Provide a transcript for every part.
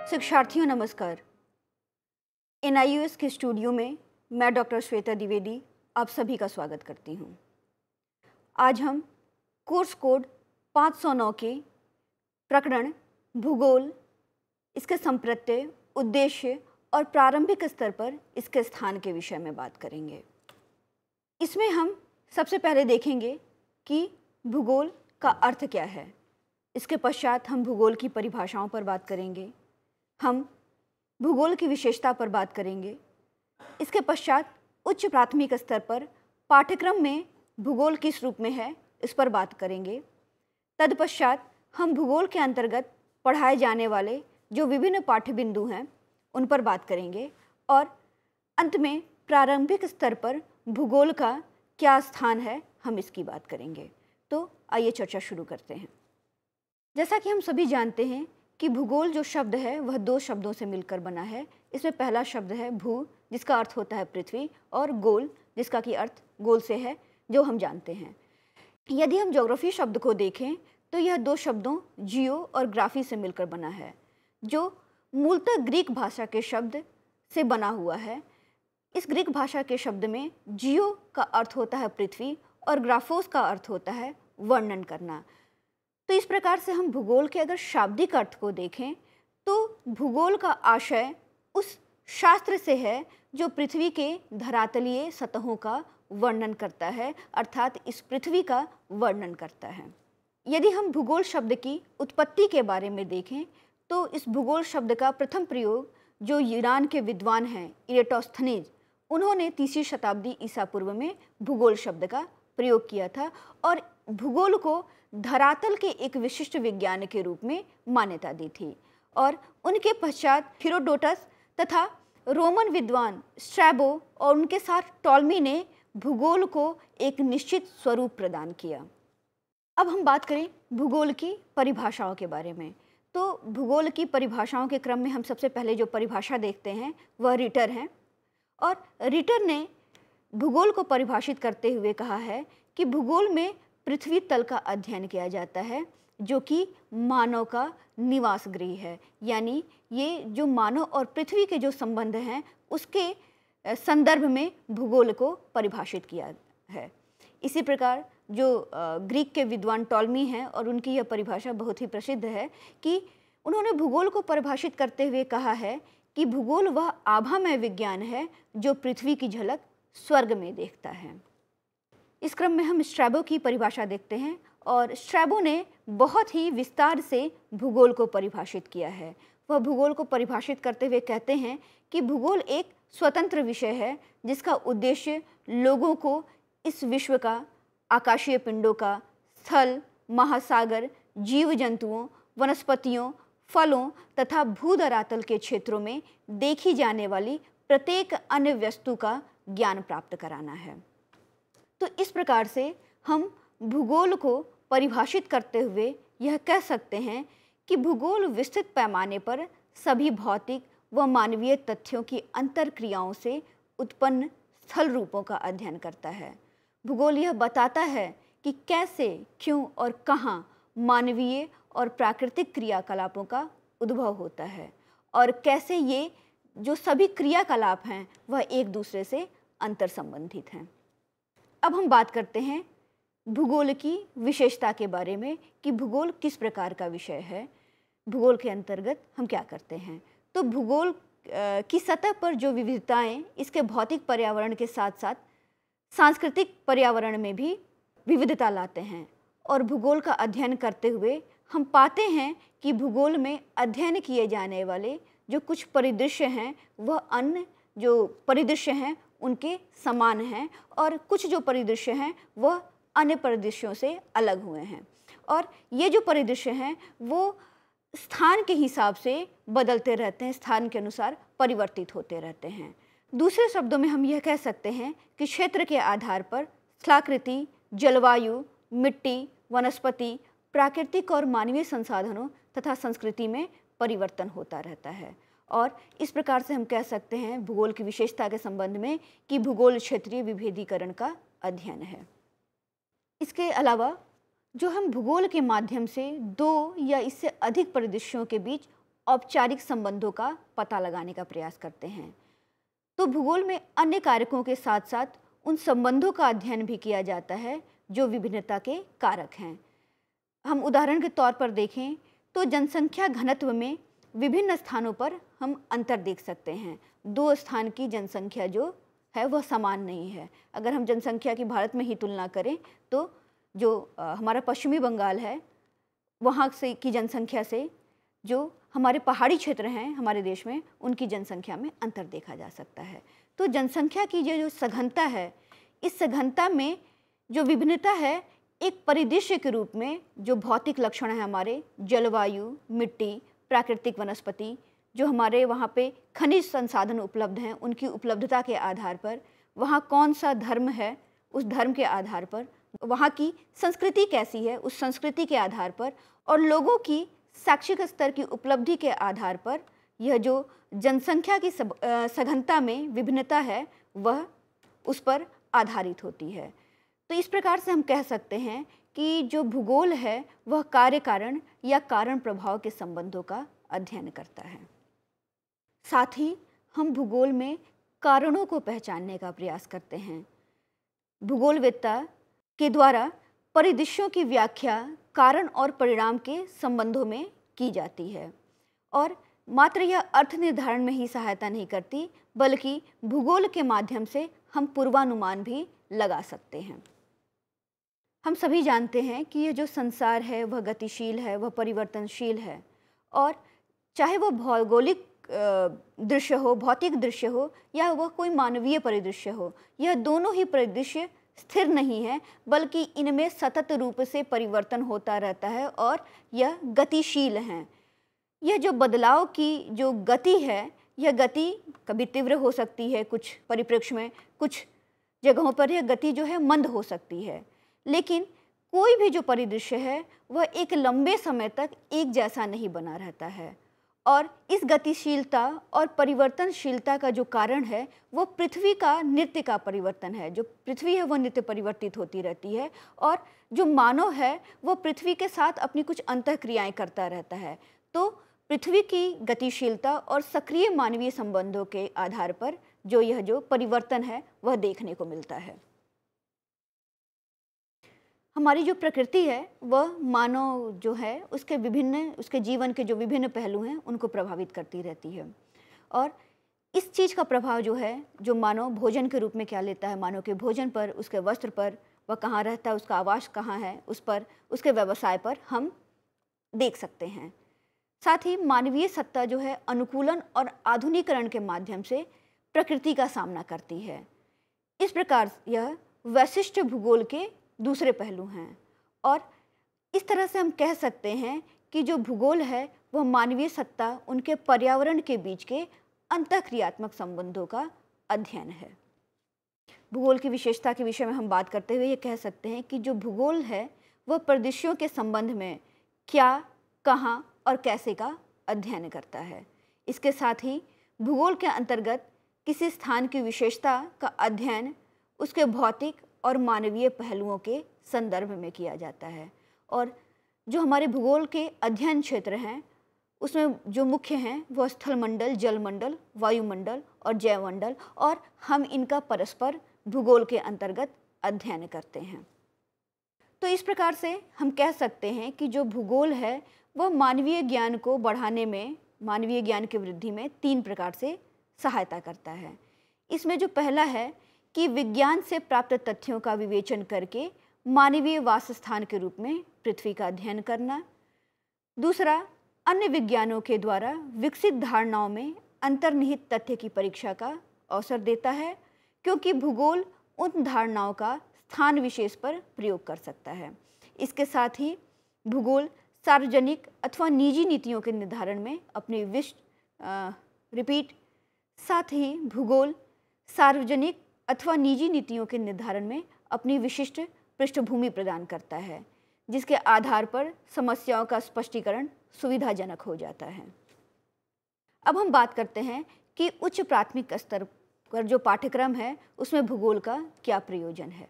शिक्षार्थियों नमस्कार। NIUS के स्टूडियो में मैं डॉक्टर श्वेता द्विवेदी आप सभी का स्वागत करती हूँ। आज हम कोर्स कोड 509 के प्रकरण भूगोल, इसके संप्रत्यय, उद्देश्य और प्रारंभिक स्तर पर इसके स्थान के विषय में बात करेंगे। इसमें हम सबसे पहले देखेंगे कि भूगोल का अर्थ क्या है। इसके पश्चात हम भूगोल की परिभाषाओं पर बात करेंगे। हम भूगोल की विशेषता पर बात करेंगे। इसके पश्चात उच्च प्राथमिक स्तर पर पाठ्यक्रम में भूगोल किस रूप में है इस पर बात करेंगे। तत्पश्चात हम भूगोल के अंतर्गत पढ़ाए जाने वाले जो विभिन्न पाठ्य बिंदु हैं उन पर बात करेंगे और अंत में प्रारंभिक स्तर पर भूगोल का क्या स्थान है हम इसकी बात करेंगे। तो आइए चर्चा शुरू करते हैं। जैसा कि हम सभी जानते हैं कि भूगोल जो शब्द है वह दो शब्दों से मिलकर बना है। इसमें पहला शब्द है भू, जिसका अर्थ होता है पृथ्वी, और गोल, जिसका कि अर्थ गोल से है, जो हम जानते हैं। यदि हम ज्योग्राफी शब्द को देखें तो यह दो शब्दों जियो और ग्राफी से मिलकर बना है, जो मूलतः ग्रीक भाषा के शब्द से बना हुआ है। इस ग्रीक भाषा के शब्द में जियो का अर्थ होता है पृथ्वी और ग्राफोस का अर्थ होता है वर्णन करना। तो इस प्रकार से हम भूगोल के अगर शाब्दिक अर्थ को देखें तो भूगोल का आशय उस शास्त्र से है जो पृथ्वी के धरातलीय सतहों का वर्णन करता है, अर्थात इस पृथ्वी का वर्णन करता है। यदि हम भूगोल शब्द की उत्पत्ति के बारे में देखें तो इस भूगोल शब्द का प्रथम प्रयोग जो यूनान के विद्वान हैं इरेटोस्थनीज, उन्होंने 3वीं शताब्दी ईसा पूर्व में भूगोल शब्द का प्रयोग किया था और भूगोल को धरातल के एक विशिष्ट विज्ञान के रूप में मान्यता दी थी। और उनके पश्चात हेरोडोटस तथा रोमन विद्वान स्ट्रैबो और उनके साथ टॉलमी ने भूगोल को एक निश्चित स्वरूप प्रदान किया। अब हम बात करें भूगोल की परिभाषाओं के बारे में। तो भूगोल की परिभाषाओं के क्रम में हम सबसे पहले जो परिभाषा देखते हैं वह रिटर है। और रिटर ने भूगोल को परिभाषित करते हुए कहा है कि भूगोल में पृथ्वी तल का अध्ययन किया जाता है जो कि मानव का निवास गृह है, यानी ये जो मानव और पृथ्वी के जो संबंध हैं उसके संदर्भ में भूगोल को परिभाषित किया है। इसी प्रकार जो ग्रीक के विद्वान टॉलमी हैं और उनकी यह परिभाषा बहुत ही प्रसिद्ध है कि उन्होंने भूगोल को परिभाषित करते हुए कहा है कि भूगोल वह आभामय विज्ञान है जो पृथ्वी की झलक स्वर्ग में देखता है। इस क्रम में हम स्ट्रैबो की परिभाषा देखते हैं और स्ट्रैबो ने बहुत ही विस्तार से भूगोल को परिभाषित किया है। वह भूगोल को परिभाषित करते हुए कहते हैं कि भूगोल एक स्वतंत्र विषय है जिसका उद्देश्य लोगों को इस विश्व का, आकाशीय पिंडों का, स्थल, महासागर, जीव जंतुओं, वनस्पतियों, फलों तथा भूधरातल के क्षेत्रों में देखी जाने वाली प्रत्येक अन्य वस्तु का ज्ञान प्राप्त कराना है। तो इस प्रकार से हम भूगोल को परिभाषित करते हुए यह कह सकते हैं कि भूगोल विस्तृत पैमाने पर सभी भौतिक व मानवीय तथ्यों की अंतर्क्रियाओं से उत्पन्न स्थल रूपों का अध्ययन करता है। भूगोल यह बताता है कि कैसे, क्यों और कहाँ मानवीय और प्राकृतिक क्रियाकलापों का उद्भव होता है और कैसे ये जो सभी क्रियाकलाप हैं वह एक दूसरे से अंतर संबंधित हैं। अब हम बात करते हैं भूगोल की विशेषता के बारे में कि भूगोल किस प्रकार का विषय है। भूगोल के अंतर्गत हम क्या करते हैं। तो भूगोल की सतह पर जो विविधताएं इसके भौतिक पर्यावरण के साथ साथ सांस्कृतिक पर्यावरण में भी विविधता लाते हैं और भूगोल का अध्ययन करते हुए हम पाते हैं कि भूगोल में अध्ययन किए जाने वाले जो कुछ परिदृश्य हैं वह अन्य जो परिदृश्य हैं उनके समान हैं और कुछ जो परिदृश्य हैं वह अन्य परिदृश्यों से अलग हुए हैं। और ये जो परिदृश्य हैं वो स्थान के हिसाब से बदलते रहते हैं, स्थान के अनुसार परिवर्तित होते रहते हैं। दूसरे शब्दों में हम यह कह सकते हैं कि क्षेत्र के आधार पर स्थलाकृति, जलवायु, मिट्टी, वनस्पति, प्राकृतिक और मानवीय संसाधनों तथा संस्कृति में परिवर्तन होता रहता है। और इस प्रकार से हम कह सकते हैं भूगोल की विशेषता के संबंध में कि भूगोल क्षेत्रीय विभेदीकरण का अध्ययन है। इसके अलावा जो हम भूगोल के माध्यम से दो या इससे अधिक परिदृश्यों के बीच औपचारिक संबंधों का पता लगाने का प्रयास करते हैं। तो भूगोल में अन्य कारकों के साथ साथ उन संबंधों का अध्ययन भी किया जाता है जो विभिन्नता के कारक हैं। हम उदाहरण के तौर पर देखें तो जनसंख्या घनत्व में विभिन्न स्थानों पर हम अंतर देख सकते हैं। दो स्थान की जनसंख्या जो है वह समान नहीं है। अगर हम जनसंख्या की भारत में ही तुलना करें तो जो हमारा पश्चिमी बंगाल है वहाँ से की जनसंख्या से जो हमारे पहाड़ी क्षेत्र हैं हमारे देश में, उनकी जनसंख्या में अंतर देखा जा सकता है। तो जनसंख्या की जो सघनता है, इस सघनता में जो विभिन्नता है, एक परिदृश्य के रूप में जो भौतिक लक्षण है हमारे जलवायु, मिट्टी, प्राकृतिक वनस्पति, जो हमारे वहाँ पे खनिज संसाधन उपलब्ध हैं, उनकी उपलब्धता के आधार पर, वहाँ कौन सा धर्म है उस धर्म के आधार पर, वहाँ की संस्कृति कैसी है उस संस्कृति के आधार पर, और लोगों की शैक्षिक स्तर की उपलब्धि के आधार पर यह जो जनसंख्या की सघनता में विभिन्नता है वह उस पर आधारित होती है। तो इस प्रकार से हम कह सकते हैं कि जो भूगोल है वह कार्य कारण या कारण प्रभाव के संबंधों का अध्ययन करता है। साथ ही हम भूगोल में कारणों को पहचानने का प्रयास करते हैं। भूगोलवेत्ता के द्वारा परिदृश्यों की व्याख्या कारण और परिणाम के संबंधों में की जाती है और मात्र यह अर्थ निर्धारण में ही सहायता नहीं करती, बल्कि भूगोल के माध्यम से हम पूर्वानुमान भी लगा सकते हैं। हम सभी जानते हैं कि यह जो संसार है वह गतिशील है, वह परिवर्तनशील है, और चाहे वह भौगोलिक दृश्य हो, भौतिक दृश्य हो, या वह कोई मानवीय परिदृश्य हो, यह दोनों ही परिदृश्य स्थिर नहीं है, बल्कि इनमें सतत रूप से परिवर्तन होता रहता है और यह गतिशील हैं। यह जो बदलाव की जो गति है, यह गति कभी तीव्र हो सकती है, कुछ परिप्रेक्ष्य में, कुछ जगहों पर यह गति जो है मंद हो सकती है, लेकिन कोई भी जो परिदृश्य है वह एक लंबे समय तक एक जैसा नहीं बना रहता है। और इस गतिशीलता और परिवर्तनशीलता का जो कारण है वो पृथ्वी का नित्य का परिवर्तन है। जो पृथ्वी है वह नित्य परिवर्तित होती रहती है, और जो मानव है वह पृथ्वी के साथ अपनी कुछ अंतःक्रियाएं करता रहता है। तो पृथ्वी की गतिशीलता और सक्रिय मानवीय संबंधों के आधार पर जो यह जो परिवर्तन है वह देखने को मिलता है। हमारी जो प्रकृति है वह मानव जो है उसके जीवन के जो विभिन्न पहलू हैं उनको प्रभावित करती रहती है, और इस चीज़ का प्रभाव जो है जो मानव भोजन के रूप में क्या लेता है, मानव के भोजन पर, उसके वस्त्र पर, वह कहाँ रहता है, उसका आवास कहाँ है, उस पर, उसके व्यवसाय पर हम देख सकते हैं। साथ ही मानवीय सत्ता जो है अनुकूलन और आधुनिकीकरण के माध्यम से प्रकृति का सामना करती है। इस प्रकार यह वैशिष्ट भूगोल के दूसरे पहलू हैं, और इस तरह से हम कह सकते हैं कि जो भूगोल है वह मानवीय सत्ता, उनके पर्यावरण के बीच के अंतःक्रियात्मक संबंधों का अध्ययन है। भूगोल की विशेषता के विषय में हम बात करते हुए ये कह सकते हैं कि जो भूगोल है वह परिदृश्यों के संबंध में क्या, कहाँ और कैसे का अध्ययन करता है। इसके साथ ही भूगोल के अंतर्गत किसी स्थान की विशेषता का अध्ययन उसके भौतिक और मानवीय पहलुओं के संदर्भ में किया जाता है, और जो हमारे भूगोल के अध्ययन क्षेत्र हैं उसमें जो मुख्य हैं वह स्थलमंडल, जलमंडल, वायुमंडल और जैवमंडल, और हम इनका परस्पर भूगोल के अंतर्गत अध्ययन करते हैं। तो इस प्रकार से हम कह सकते हैं कि जो भूगोल है वह मानवीय ज्ञान को बढ़ाने में, मानवीय ज्ञान की वृद्धि में 3 प्रकार से सहायता करता है। इसमें जो पहला है कि विज्ञान से प्राप्त तथ्यों का विवेचन करके मानवीय वासस्थान के रूप में पृथ्वी का अध्ययन करना। दूसरा, अन्य विज्ञानों के द्वारा विकसित धारणाओं में अंतर्निहित तथ्य की परीक्षा का अवसर देता है, क्योंकि भूगोल उन धारणाओं का स्थान विशेष पर प्रयोग कर सकता है। इसके साथ ही भूगोल सार्वजनिक अथवा निजी नीतियों के निर्धारण में अपनी साथ ही भूगोल सार्वजनिक अथवा निजी नीतियों के निर्धारण में अपनी विशिष्ट पृष्ठभूमि प्रदान करता है, जिसके आधार पर समस्याओं का स्पष्टीकरण सुविधाजनक हो जाता है। अब हम बात करते हैं कि उच्च प्राथमिक स्तर पर जो पाठ्यक्रम है उसमें भूगोल का क्या प्रयोजन है।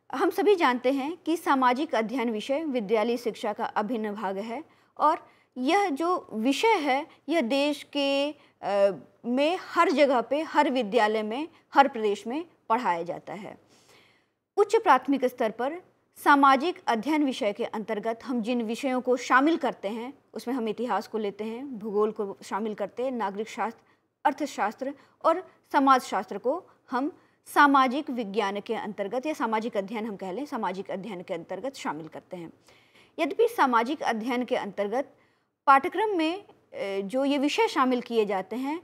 हम सभी जानते हैं कि सामाजिक अध्ययन विषय विद्यालयी शिक्षा का अभिन्न भाग है, और यह जो विषय है यह देश के में हर जगह पे, हर विद्यालय में, हर प्रदेश में पढ़ाया जाता है। उच्च प्राथमिक स्तर पर सामाजिक अध्ययन विषय के अंतर्गत हम जिन विषयों को शामिल करते हैं उसमें हम इतिहास को लेते हैं, भूगोल को शामिल करते हैं, नागरिक शास्त्र, अर्थशास्त्र और समाजशास्त्र को हम सामाजिक विज्ञान के अंतर्गत या सामाजिक अध्ययन हम कह लें, सामाजिक अध्ययन के अंतर्गत शामिल करते हैं। यद्यपि सामाजिक अध्ययन के अंतर्गत पाठ्यक्रम में जो ये विषय शामिल किए जाते हैं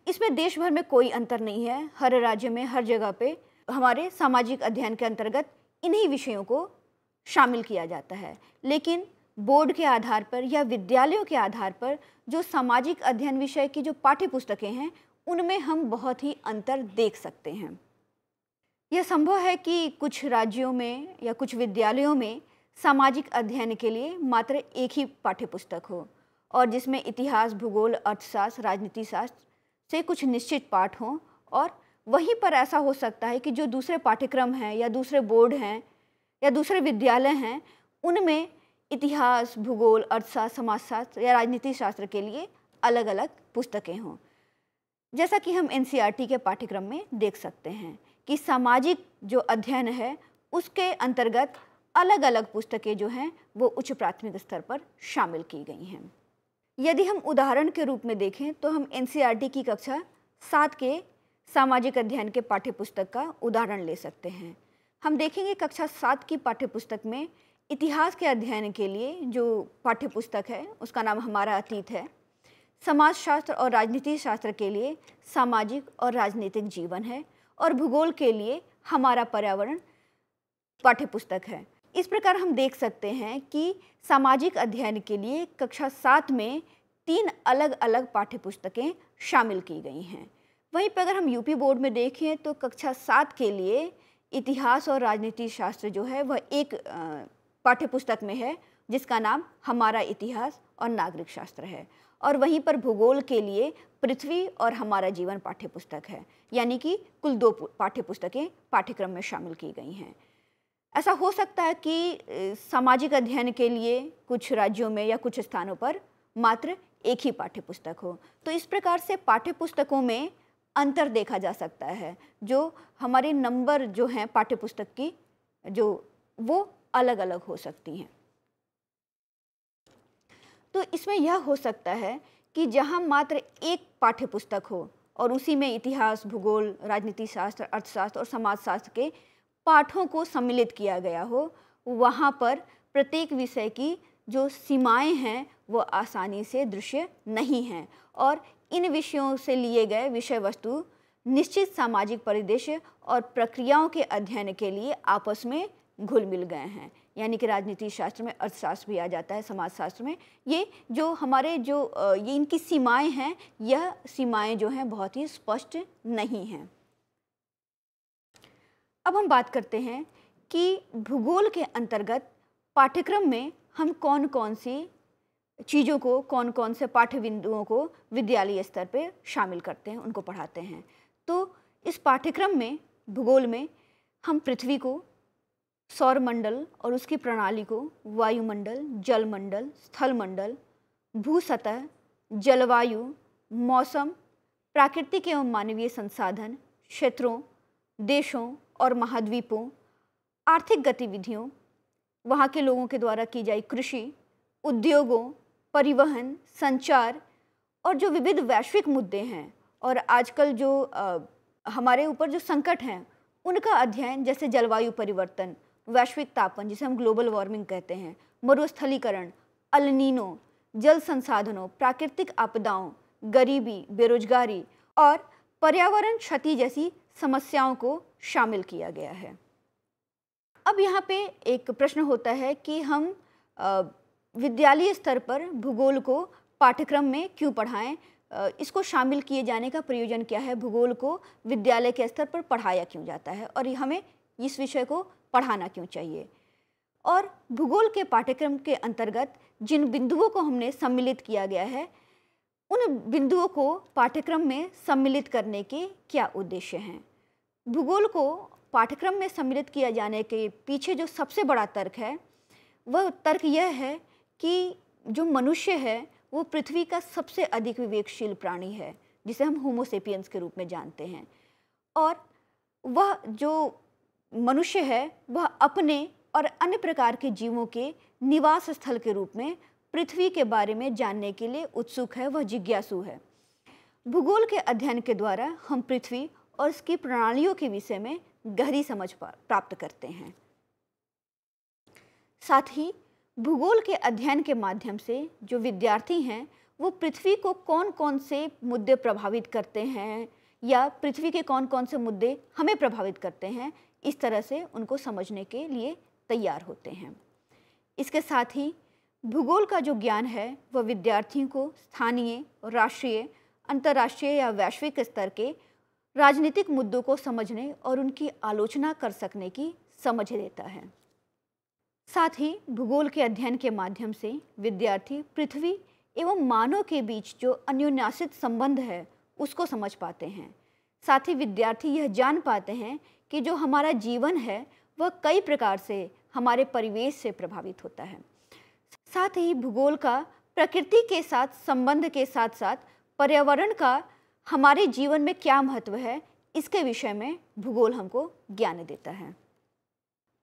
इसमें देश भर में कोई अंतर नहीं है। हर राज्य में, हर जगह पे हमारे सामाजिक अध्ययन के अंतर्गत इन्हीं विषयों को शामिल किया जाता है। लेकिन बोर्ड के आधार पर या विद्यालयों के आधार पर जो सामाजिक अध्ययन विषय की जो पाठ्य पुस्तकें हैं उनमें हम बहुत ही अंतर देख सकते हैं। यह संभव है कि कुछ राज्यों में या कुछ विद्यालयों में सामाजिक अध्ययन के लिए मात्र एक ही पाठ्य पुस्तक हो और जिसमें इतिहास, भूगोल, अर्थशास्त्र, राजनीति शास्त्र से कुछ निश्चित पाठ हों, और वहीं पर ऐसा हो सकता है कि जो दूसरे पाठ्यक्रम हैं या दूसरे बोर्ड हैं या दूसरे विद्यालय हैं उनमें इतिहास, भूगोल, अर्थशास्त्र, समाजशास्त्र या राजनीति शास्त्र के लिए अलग अलग पुस्तकें हों। जैसा कि हम एनसीईआरटी के पाठ्यक्रम में देख सकते हैं कि सामाजिक जो अध्ययन है उसके अंतर्गत अलग अलग पुस्तकें जो हैं वो उच्च प्राथमिक स्तर पर शामिल की गई हैं। यदि हम उदाहरण के रूप में देखें तो हम एनसीईआरटी की कक्षा 7 के सामाजिक अध्ययन के पाठ्यपुस्तक का उदाहरण ले सकते हैं। हम देखेंगे कक्षा 7 की पाठ्यपुस्तक में इतिहास के अध्ययन के लिए जो पाठ्यपुस्तक है उसका नाम हमारा अतीत है। समाजशास्त्र और राजनीति शास्त्र के लिए सामाजिक और राजनीतिक जीवन है, और भूगोल के लिए हमारा पर्यावरण पाठ्यपुस्तक है। इस प्रकार हम देख सकते हैं कि सामाजिक अध्ययन के लिए कक्षा 7 में 3 अलग अलग पाठ्यपुस्तकें शामिल की गई हैं। वहीं पर अगर हम यूपी बोर्ड में देखें तो कक्षा 7 के लिए इतिहास और राजनीति शास्त्र जो है वह एक पाठ्यपुस्तक में है जिसका नाम हमारा इतिहास और नागरिक शास्त्र है, और वहीं पर भूगोल के लिए पृथ्वी और हमारा जीवन पाठ्यपुस्तक है, यानी कि कुल 2 पाठ्यपुस्तकें पाठ्यक्रम में शामिल की गई हैं। ऐसा हो सकता है कि सामाजिक अध्ययन के लिए कुछ राज्यों में या कुछ स्थानों पर मात्र एक ही पाठ्यपुस्तक हो। तो इस प्रकार से पाठ्यपुस्तकों में अंतर देखा जा सकता है, जो हमारे नंबर जो हैं पाठ्यपुस्तक की जो वो अलग अलग हो सकती हैं। तो इसमें यह हो सकता है कि जहां मात्र एक पाठ्यपुस्तक हो और उसी में इतिहास, भूगोल, राजनीति शास्त्र, अर्थशास्त्र और समाजशास्त्र के पाठों को सम्मिलित किया गया हो, वहाँ पर प्रत्येक विषय की जो सीमाएं हैं वो आसानी से दृश्य नहीं हैं, और इन विषयों से लिए गए विषय वस्तु निश्चित सामाजिक परिदृश्य और प्रक्रियाओं के अध्ययन के लिए आपस में घुल मिल गए हैं। यानी कि राजनीति शास्त्र में अर्थशास्त्र भी आ जाता है, समाजशास्त्र में ये जो हमारे जो ये इनकी सीमाएं हैं, यह सीमाएं जो हैं बहुत ही स्पष्ट नहीं हैं। अब हम बात करते हैं कि भूगोल के अंतर्गत पाठ्यक्रम में हम कौन कौन सी चीज़ों को, कौन कौन से पाठ्य बिंदुओं को विद्यालय स्तर पे शामिल करते हैं, उनको पढ़ाते हैं। तो इस पाठ्यक्रम में भूगोल में हम पृथ्वी को, सौरमंडल और उसकी प्रणाली को, वायुमंडल, जलमंडल, स्थलमंडल, भूसतह, जलवायु, मौसम, प्राकृतिक एवं मानवीय संसाधन, क्षेत्रों, देशों और महाद्वीपों, आर्थिक गतिविधियों, वहाँ के लोगों के द्वारा की जाए कृषि, उद्योगों, परिवहन, संचार और जो विविध वैश्विक मुद्दे हैं और आजकल जो हमारे ऊपर जो संकट हैं उनका अध्ययन, जैसे जलवायु परिवर्तन, वैश्विक तापन जिसे हम ग्लोबल वार्मिंग कहते हैं, मरुस्थलीकरण, अल नीनो, जल संसाधनों, प्राकृतिक आपदाओं, गरीबी, बेरोजगारी और पर्यावरण क्षति जैसी समस्याओं को शामिल किया गया है। अब यहाँ पे एक प्रश्न होता है कि हम विद्यालय स्तर पर भूगोल को पाठ्यक्रम में क्यों पढ़ाएं, इसको शामिल किए जाने का प्रयोजन क्या है, भूगोल को विद्यालय के स्तर पर पढ़ाया क्यों जाता है और हमें इस विषय को पढ़ाना क्यों चाहिए। और भूगोल के पाठ्यक्रम के अंतर्गत जिन बिंदुओं को हमने सम्मिलित किया गया है उन बिंदुओं को पाठ्यक्रम में सम्मिलित करने के क्या उद्देश्य हैं। भूगोल को पाठ्यक्रम में सम्मिलित किया जाने के पीछे जो सबसे बड़ा तर्क है वह तर्क यह है कि जो मनुष्य है वो पृथ्वी का सबसे अधिक विवेकशील प्राणी है, जिसे हम होमो सेपियंस के रूप में जानते हैं। और वह जो मनुष्य है वह अपने और अन्य प्रकार के जीवों के निवास स्थल के रूप में पृथ्वी के बारे में जानने के लिए उत्सुक है, वह जिज्ञासु है। भूगोल के अध्ययन के द्वारा हम पृथ्वी और इसकी प्रणालियों के विषय में गहरी समझ प्राप्त करते हैं। साथ ही भूगोल के अध्ययन के माध्यम से जो विद्यार्थी हैं वो पृथ्वी को कौन कौन से मुद्दे प्रभावित करते हैं या पृथ्वी के कौन कौन से मुद्दे हमें प्रभावित करते हैं, इस तरह से उनको समझने के लिए तैयार होते हैं। इसके साथ ही भूगोल का जो ज्ञान है वह विद्यार्थियों को स्थानीय, राष्ट्रीय, अंतर्राष्ट्रीय या वैश्विक स्तर के राजनीतिक मुद्दों को समझने और उनकी आलोचना कर सकने की समझ देता है। साथ ही भूगोल के अध्ययन के माध्यम से विद्यार्थी पृथ्वी एवं मानव के बीच जो अन्योन्यासित संबंध है उसको समझ पाते हैं। साथ ही विद्यार्थी यह जान पाते हैं कि जो हमारा जीवन है वह कई प्रकार से हमारे परिवेश से प्रभावित होता है। साथ ही भूगोल का प्रकृति के साथ संबंध के साथ साथ पर्यावरण का हमारे जीवन में क्या महत्व है, इसके विषय में भूगोल हमको ज्ञान देता है।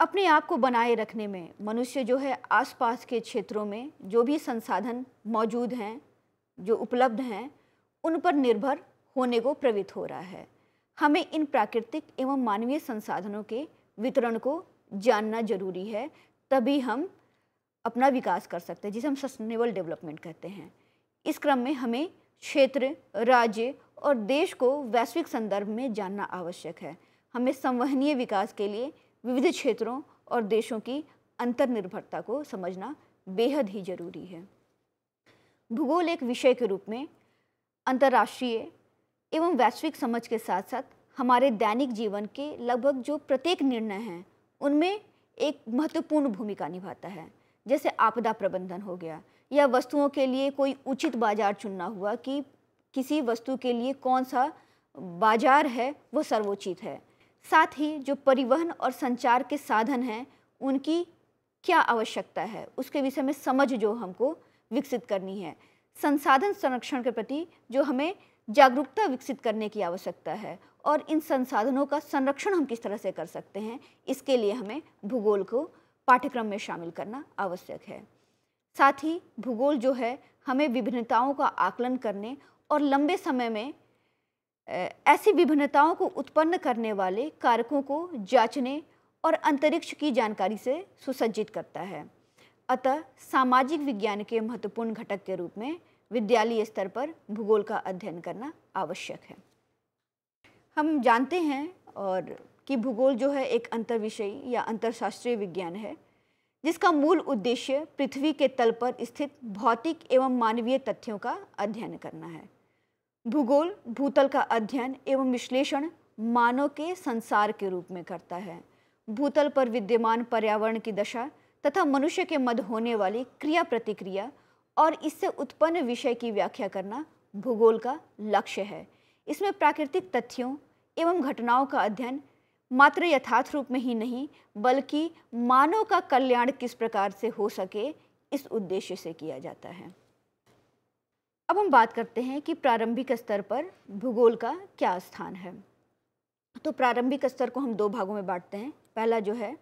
अपने आप को बनाए रखने में मनुष्य जो है आसपास के क्षेत्रों में जो भी संसाधन मौजूद हैं, जो उपलब्ध हैं, उन पर निर्भर होने को प्रवृत्त हो रहा है। हमें इन प्राकृतिक एवं मानवीय संसाधनों के वितरण को जानना जरूरी है, तभी हम अपना विकास कर सकते हैं, जिसे हम सस्टेनेबल डेवलपमेंट कहते हैं। इस क्रम में हमें क्षेत्र, राज्य और देश को वैश्विक संदर्भ में जानना आवश्यक है। हमें संवहनीय विकास के लिए विविध क्षेत्रों और देशों की अंतर्निर्भरता को समझना बेहद ही जरूरी है। भूगोल एक विषय के रूप में अंतर्राष्ट्रीय एवं वैश्विक समझ के साथ साथ हमारे दैनिक जीवन के लगभग जो प्रत्येक निर्णय हैं उनमें एक महत्वपूर्ण भूमिका निभाता है। जैसे आपदा प्रबंधन हो गया, या वस्तुओं के लिए कोई उचित बाजार चुनना हुआ कि किसी वस्तु के लिए कौन सा बाजार है वो सर्वोचित है। साथ ही जो परिवहन और संचार के साधन हैं उनकी क्या आवश्यकता है, उसके विषय में समझ जो हमको विकसित करनी है। संसाधन संरक्षण के प्रति जो हमें जागरूकता विकसित करने की आवश्यकता है और इन संसाधनों का संरक्षण हम किस तरह से कर सकते हैं, इसके लिए हमें भूगोल को पाठ्यक्रम में शामिल करना आवश्यक है। साथ ही भूगोल जो है हमें विभिन्नताओं का आकलन करने और लंबे समय में ऐसी विभिन्नताओं को उत्पन्न करने वाले कारकों को जांचने और अंतरिक्ष की जानकारी से सुसज्जित करता है। अतः सामाजिक विज्ञान के महत्वपूर्ण घटक के रूप में विद्यालयी स्तर पर भूगोल का अध्ययन करना आवश्यक है। हम जानते हैं और कि भूगोल जो है एक अंतर्विषयी या अंतरशास्त्रीय विज्ञान है, जिसका मूल उद्देश्य पृथ्वी के तल पर स्थित भौतिक एवं मानवीय तथ्यों का अध्ययन करना है। भूगोल भूतल का अध्ययन एवं विश्लेषण मानव के संसार के रूप में करता है। भूतल पर विद्यमान पर्यावरण की दशा तथा मनुष्य के मध्य होने वाली क्रिया प्रतिक्रिया और इससे उत्पन्न विषय की व्याख्या करना भूगोल का लक्ष्य है। इसमें प्राकृतिक तथ्यों एवं घटनाओं का अध्ययन मात्र यथार्थ रूप में ही नहीं बल्कि मानव का कल्याण किस प्रकार से हो सके, इस उद्देश्य से किया जाता है। अब हम बात करते हैं कि प्रारंभिक स्तर पर भूगोल का क्या स्थान है। तो प्रारंभिक स्तर को हम दो भागों में बांटते हैं। पहला जो है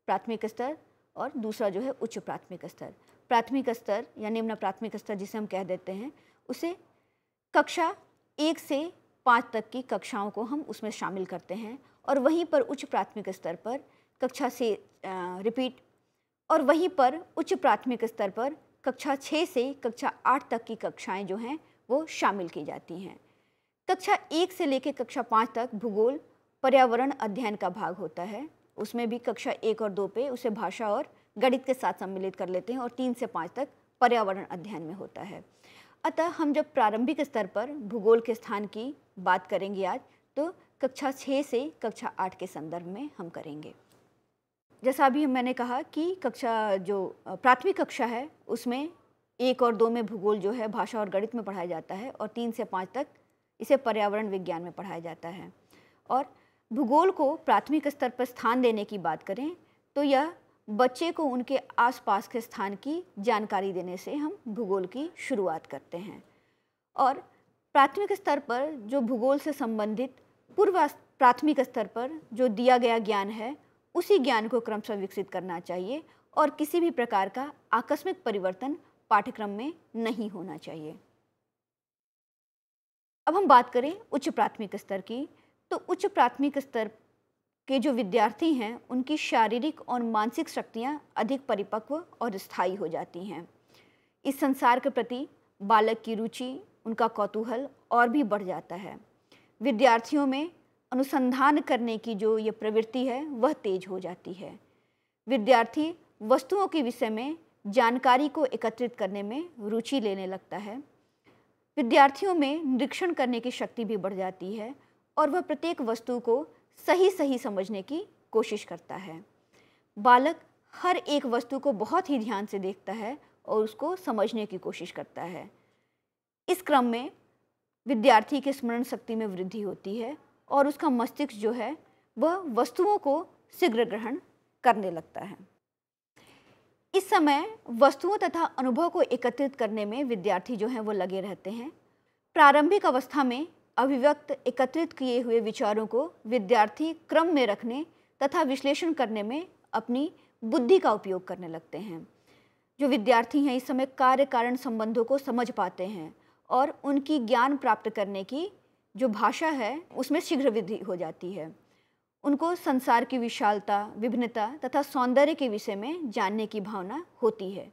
प्राथमिक स्तर और दूसरा जो है उच्च प्राथमिक स्तर। प्राथमिक स्तर या निम्न प्राथमिक स्तर जिसे हम कह देते हैं, उसे कक्षा 1 से 5 तक की कक्षाओं को हम उसमें शामिल करते हैं। और वहीं पर उच्च प्राथमिक स्तर पर कक्षा से रिपीट और वहीं पर उच्च प्राथमिक स्तर पर कक्षा 6 से कक्षा 8 तक की कक्षाएं जो हैं वो शामिल की जाती हैं। कक्षा 1 से लेकर कक्षा 5 तक भूगोल पर्यावरण अध्ययन का भाग होता है। उसमें भी कक्षा 1 और 2 पे उसे भाषा और गणित के साथ सम्मिलित कर लेते हैं और 3 से 5 तक पर्यावरण अध्ययन में होता है। अतः हम जब प्रारंभिक स्तर पर भूगोल के स्थान की बात करेंगे आज, तो कक्षा 6 से कक्षा 8 के संदर्भ में हम करेंगे। जैसा अभी मैंने कहा कि कक्षा जो प्राथमिक कक्षा है उसमें 1 और 2 में भूगोल जो है भाषा और गणित में पढ़ाया जाता है और 3 से 5 तक इसे पर्यावरण विज्ञान में पढ़ाया जाता है। और भूगोल को प्राथमिक स्तर पर स्थान देने की बात करें तो यह बच्चे को उनके आसपास के स्थान की जानकारी देने से हम भूगोल की शुरुआत करते हैं। और प्राथमिक स्तर पर जो भूगोल से संबंधित पूर्व प्राथमिक स्तर पर जो दिया गया ज्ञान है, उसी ज्ञान को क्रमशः विकसित करना चाहिए और किसी भी प्रकार का आकस्मिक परिवर्तन पाठ्यक्रम में नहीं होना चाहिए। अब हम बात करें उच्च प्राथमिक स्तर की, तो उच्च प्राथमिक स्तर के जो विद्यार्थी हैं उनकी शारीरिक और मानसिक शक्तियाँ अधिक परिपक्व और स्थायी हो जाती हैं। इस संसार के प्रति बालक की रुचि, उनका कौतूहल और भी बढ़ जाता है। विद्यार्थियों में अनुसंधान करने की जो ये प्रवृत्ति है वह तेज हो जाती है। विद्यार्थी वस्तुओं के विषय में जानकारी को एकत्रित करने में रुचि लेने लगता है। विद्यार्थियों में निरीक्षण करने की शक्ति भी बढ़ जाती है और वह प्रत्येक वस्तु को सही समझने की कोशिश करता है। बालक हर एक वस्तु को बहुत ही ध्यान से देखता है और उसको समझने की कोशिश करता है। इस क्रम में विद्यार्थी की स्मरण शक्ति में वृद्धि होती है और उसका मस्तिष्क जो है वह वस्तुओं को शीघ्र ग्रहण करने लगता है। इस समय वस्तुओं तथा अनुभव को एकत्रित करने में विद्यार्थी जो हैं वो लगे रहते हैं। प्रारंभिक अवस्था में अभिव्यक्त एकत्रित किए हुए विचारों को विद्यार्थी क्रम में रखने तथा विश्लेषण करने में अपनी बुद्धि का उपयोग करने लगते हैं। जो विद्यार्थी हैं इस समय कार्य कारण संबंधों को समझ पाते हैं और उनकी ज्ञान प्राप्त करने की जो भाषा है उसमें शीघ्र वृद्धि हो जाती है। उनको संसार की विशालता, विभिन्नता तथा सौंदर्य के विषय में जानने की भावना होती है।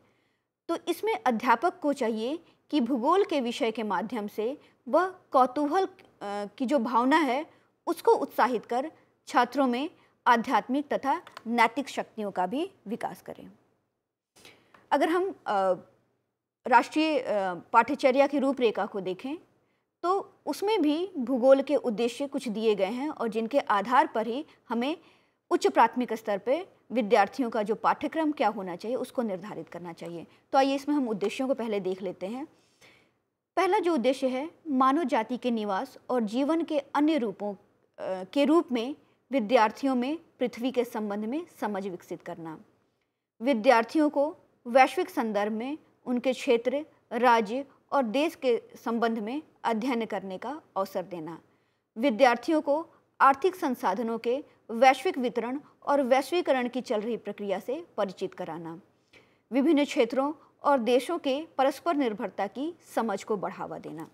तो इसमें अध्यापक को चाहिए कि भूगोल के विषय के माध्यम से वह कौतूहल की जो भावना है उसको उत्साहित कर छात्रों में आध्यात्मिक तथा नैतिक शक्तियों का भी विकास करें। अगर हम राष्ट्रीय पाठ्यचर्या की रूपरेखा को देखें तो उसमें भी भूगोल के उद्देश्य कुछ दिए गए हैं और जिनके आधार पर ही हमें उच्च प्राथमिक स्तर पर विद्यार्थियों का जो पाठ्यक्रम क्या होना चाहिए उसको निर्धारित करना चाहिए। तो आइए इसमें हम उद्देश्यों को पहले देख लेते हैं। पहला जो उद्देश्य है, मानव जाति के निवास और जीवन के अन्य रूपों के रूप में विद्यार्थियों में पृथ्वी के संबंध में समझ विकसित करना। विद्यार्थियों को वैश्विक संदर्भ में उनके क्षेत्र, राज्य और देश के संबंध में अध्ययन करने का अवसर देना। विद्यार्थियों को आर्थिक संसाधनों के वैश्विक वितरण और वैश्वीकरण की चल रही प्रक्रिया से परिचित कराना। विभिन्न क्षेत्रों और देशों के परस्पर निर्भरता की समझ को बढ़ावा देना।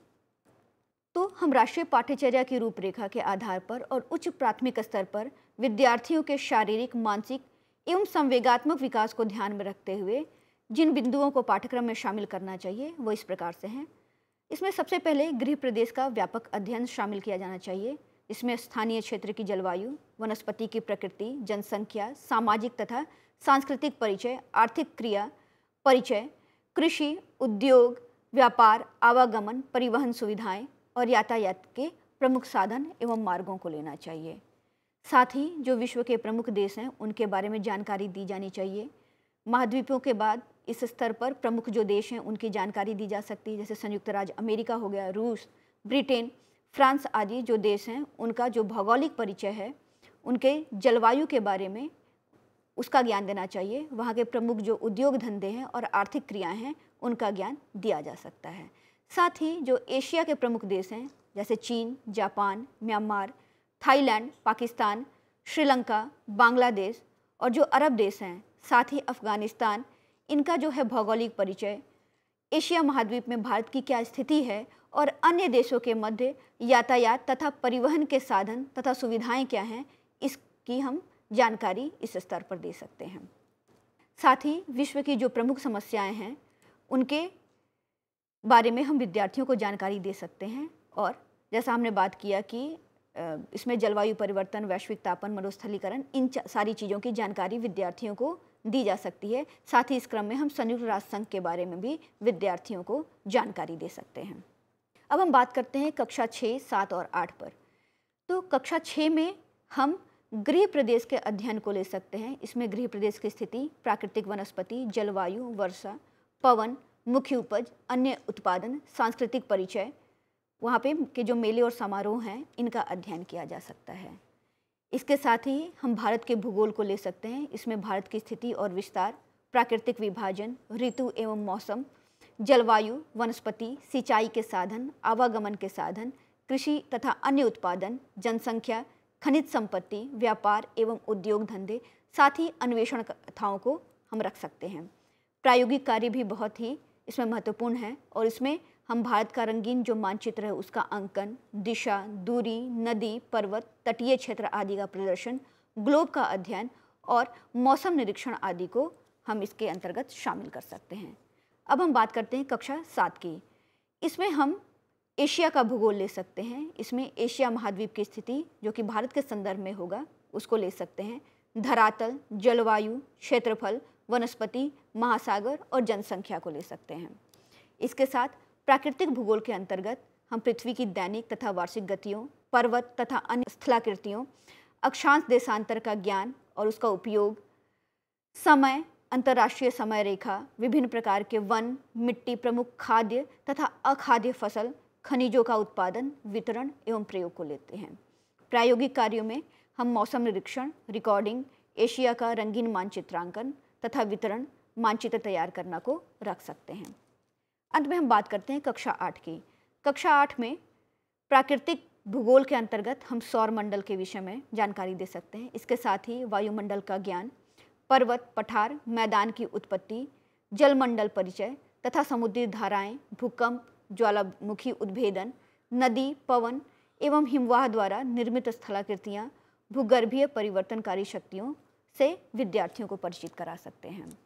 तो हम राष्ट्रीय पाठ्यचर्या की रूपरेखा के आधार पर और उच्च प्राथमिक स्तर पर विद्यार्थियों के शारीरिक, मानसिक एवं संवेगात्मक विकास को ध्यान में रखते हुए जिन बिंदुओं को पाठ्यक्रम में शामिल करना चाहिए वो इस प्रकार से हैं। इसमें सबसे पहले गृह प्रदेश का व्यापक अध्ययन शामिल किया जाना चाहिए। इसमें स्थानीय क्षेत्र की जलवायु, वनस्पति की प्रकृति, जनसंख्या, सामाजिक तथा सांस्कृतिक परिचय, आर्थिक क्रिया परिचय, कृषि, उद्योग, व्यापार, आवागमन, परिवहन सुविधाएं और यातायात के प्रमुख साधन एवं मार्गों को लेना चाहिए। साथ ही जो विश्व के प्रमुख देश हैं उनके बारे में जानकारी दी जानी चाहिए। महाद्वीपों के बाद इस स्तर पर प्रमुख जो देश हैं उनकी जानकारी दी जा सकती है, जैसे संयुक्त राज्य अमेरिका हो गया, रूस, ब्रिटेन, फ्रांस आदि जो देश हैं उनका जो भौगोलिक परिचय है, उनके जलवायु के बारे में उसका ज्ञान देना चाहिए। वहाँ के प्रमुख जो उद्योग धंधे हैं और आर्थिक क्रियाएं हैं उनका ज्ञान दिया जा सकता है। साथ ही जो एशिया के प्रमुख देश हैं जैसे चीन, Japan, Myanmar, Thailand, Pakistan, Sri Lanka, Bangladesh और जो अरब देश हैं, साथ ही अफगानिस्तान, इनका जो है भौगोलिक परिचय, एशिया महाद्वीप में भारत की क्या स्थिति है और अन्य देशों के मध्य यातायात तथा परिवहन के साधन तथा सुविधाएं क्या हैं, इसकी हम जानकारी इस स्तर पर दे सकते हैं। साथ ही विश्व की जो प्रमुख समस्याएं हैं उनके बारे में हम विद्यार्थियों को जानकारी दे सकते हैं। और जैसा हमने बात किया कि इसमें जलवायु परिवर्तन, वैश्विक तापन, मरुस्थलीकरण, इन सारी चीज़ों की जानकारी विद्यार्थियों को दी जा सकती है। साथ ही इस क्रम में हम संयुक्त राष्ट्र संघ के बारे में भी विद्यार्थियों को जानकारी दे सकते हैं। अब हम बात करते हैं कक्षा 6, 7 और 8 पर। तो कक्षा 6 में हम गृह प्रदेश के अध्ययन को ले सकते हैं। इसमें गृह प्रदेश की स्थिति, प्राकृतिक वनस्पति, जलवायु, वर्षा, पवन, मुख्य उपज, अन्य उत्पादन, सांस्कृतिक परिचय, वहाँ पे के जो मेले और समारोह हैं इनका अध्ययन किया जा सकता है। इसके साथ ही हम भारत के भूगोल को ले सकते हैं। इसमें भारत की स्थिति और विस्तार, प्राकृतिक विभाजन, ऋतु एवं मौसम, जलवायु, वनस्पति, सिंचाई के साधन, आवागमन के साधन, कृषि तथा अन्य उत्पादन, जनसंख्या, खनिज संपत्ति, व्यापार एवं उद्योग धंधे, साथ ही अन्वेषण कथाओं को हम रख सकते हैं। प्रायोगिक कार्य भी बहुत ही इसमें महत्वपूर्ण है और इसमें हम भारत का रंगीन जो मानचित्र है उसका अंकन, दिशा, दूरी, नदी, पर्वत, तटीय क्षेत्र आदि का प्रदर्शन, ग्लोब का अध्ययन और मौसम निरीक्षण आदि को हम इसके अंतर्गत शामिल कर सकते हैं। अब हम बात करते हैं कक्षा 7 की। इसमें हम एशिया का भूगोल ले सकते हैं। इसमें एशिया महाद्वीप की स्थिति जो कि भारत के संदर्भ में होगा उसको ले सकते हैं। धरातल, जलवायु, क्षेत्रफल, वनस्पति, महासागर और जनसंख्या को ले सकते हैं। इसके साथ प्राकृतिक भूगोल के अंतर्गत हम पृथ्वी की दैनिक तथा वार्षिक गतियों, पर्वत तथा अन्य स्थलाकृतियों, अक्षांश देशांतर का ज्ञान और उसका उपयोग, समय, अंतर्राष्ट्रीय समय रेखा, विभिन्न प्रकार के वन, मिट्टी, प्रमुख खाद्य तथा अखाद्य फसल, खनिजों का उत्पादन, वितरण एवं प्रयोग को लेते हैं। प्रायोगिक कार्यों में हम मौसम निरीक्षण, रिकॉर्डिंग, एशिया का रंगीन मानचित्रांकन तथा वितरण मानचित्र तैयार करना को रख सकते हैं। अंत में हम बात करते हैं कक्षा 8 की। कक्षा 8 में प्राकृतिक भूगोल के अंतर्गत हम सौर मंडल के विषय में जानकारी दे सकते हैं। इसके साथ ही वायुमंडल का ज्ञान, पर्वत, पठार, मैदान की उत्पत्ति, जलमंडल परिचय तथा समुद्री धाराएं, भूकंप, ज्वालामुखी उद्भेदन, नदी, पवन एवं हिमवाह द्वारा निर्मित स्थलाकृतियाँ, भूगर्भीय परिवर्तनकारी शक्तियों से विद्यार्थियों को परिचित करा सकते हैं।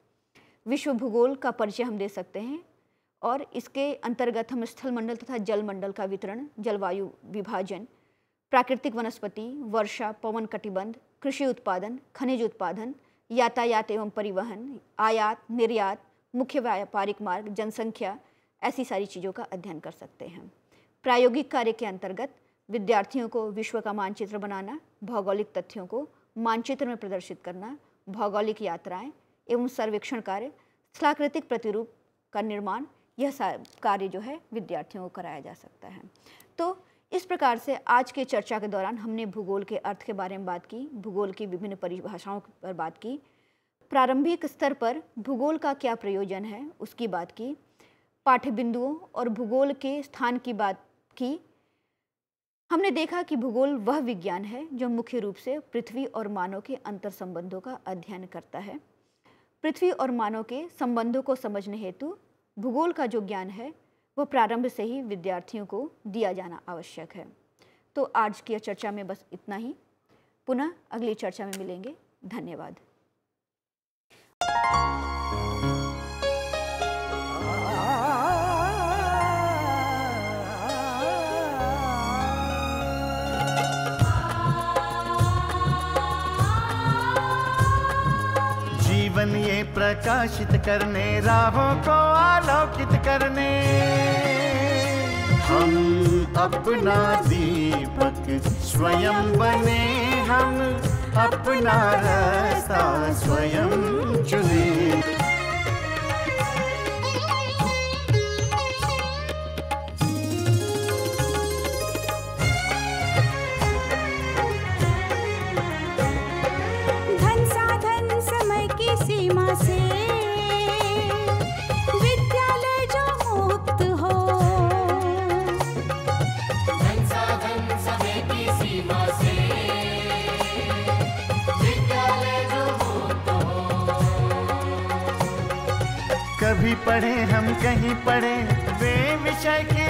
विश्व भूगोल का परिचय हम दे सकते हैं और इसके अंतर्गत हम स्थलमंडल तथा जलमंडल का वितरण, जलवायु विभाजन, प्राकृतिक वनस्पति, वर्षा, पवन कटिबंध, कृषि उत्पादन, खनिज उत्पादन, यातायात एवं परिवहन, आयात निर्यात, मुख्य व्यापारिक मार्ग, जनसंख्या, ऐसी सारी चीज़ों का अध्ययन कर सकते हैं। प्रायोगिक कार्य के अंतर्गत विद्यार्थियों को विश्व का मानचित्र बनाना, भौगोलिक तथ्यों को मानचित्र में प्रदर्शित करना, भौगोलिक यात्राएं एवं सर्वेक्षण कार्य, स्थलाकृतिक प्रतिरूप का निर्माण, यह कार्य जो है विद्यार्थियों को कराया जा सकता है। तो इस प्रकार से आज के चर्चा के दौरान हमने भूगोल के अर्थ के बारे में बात की, भूगोल की विभिन्न परिभाषाओं पर बात की, प्रारंभिक स्तर पर भूगोल का क्या प्रयोजन है उसकी बात की, पाठ्य बिंदुओं और भूगोल के स्थान की बात की। हमने देखा कि भूगोल वह विज्ञान है जो मुख्य रूप से पृथ्वी और मानव के अंतर संबंधों का अध्ययन करता है। पृथ्वी और मानव के संबंधों को समझने हेतु भूगोल का जो ज्ञान है वह प्रारंभ से ही विद्यार्थियों को दिया जाना आवश्यक है। तो आज की चर्चा में बस इतना ही। पुनः अगली चर्चा में मिलेंगे। धन्यवाद। जीवन ये प्रकाशित करने, राहों को आलोकित करने, हम अपना दीपक स्वयं बने, हम अपना रास्ता स्वयं चुने। धन साधन समय की सीमा से विद्यालय जो मुक्त हो, धन साधन समय की सीमा से विद्यालय जो मुक्त हो। कभी पढ़े हम कहीं पढ़े वे विषय के